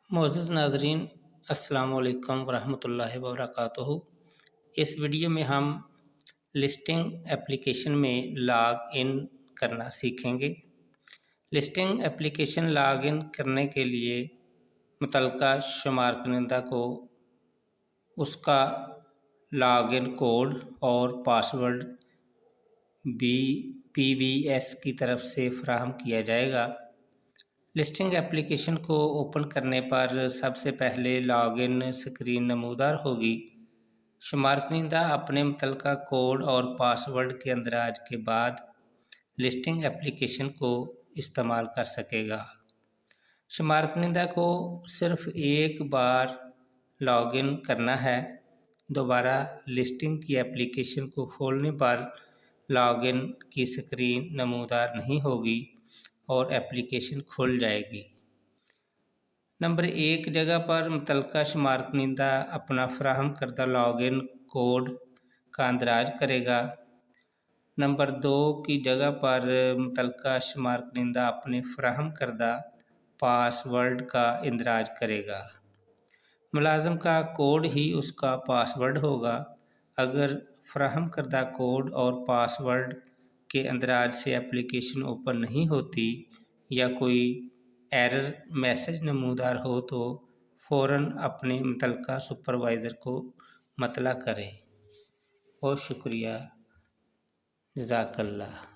معزز ناظرین، السلام علیکم ورحمۃ اللہ وبرکاتہ۔ اس ویڈیو میں ہم لسٹنگ اپلیکیشن میں لاگ ان کرنا سیکھیں گے۔ لسٹنگ اپلیکیشن لاگ ان کرنے کے لیے متعلقہ شمار کنندہ کو اس کا لاگ ان کوڈ اور پاس ورڈ پی بی ایس کی طرف سے فراہم کیا جائے گا۔ لسٹنگ اپلیکیشن کو اوپن کرنے پر سب سے پہلے لاگ ان اسکرین نمودار ہوگی۔ شمار کنندہ اپنے متعلقہ کوڈ اور پاس ورڈ کے اندراج کے بعد لسٹنگ اپلیکیشن کو استعمال کر سکے گا۔ شمار کنندہ کو صرف ایک بار لاگ ان کرنا ہے۔ دوبارہ لسٹنگ کی اپلیکیشن کو کھولنے پر لاگ ان کی اسکرین نمودار نہیں ہوگی اور اپلیکیشن کھل جائے گی۔ نمبر 1 جگہ پر متعلقہ شمار کنندہ اپنا فراہم کردہ لاگ ان کوڈ کا اندراج کرے گا۔ نمبر 2 کی جگہ پر متعلقہ شمار کنندہ اپنے فراہم کردہ پاس ورڈ کا اندراج کرے گا۔ ملازم کا کوڈ ہی اس کا پاس ورڈ ہوگا۔ اگر فراہم کردہ کوڈ اور پاس ورڈ کے اندراج سے اپلیکیشن اوپن نہیں ہوتی یا کوئی ایرر میسج نمودار ہو تو فوراً اپنے متعلقہ سپروائزر کو مطلع کریں۔ بہت شکریہ، جزاک اللہ۔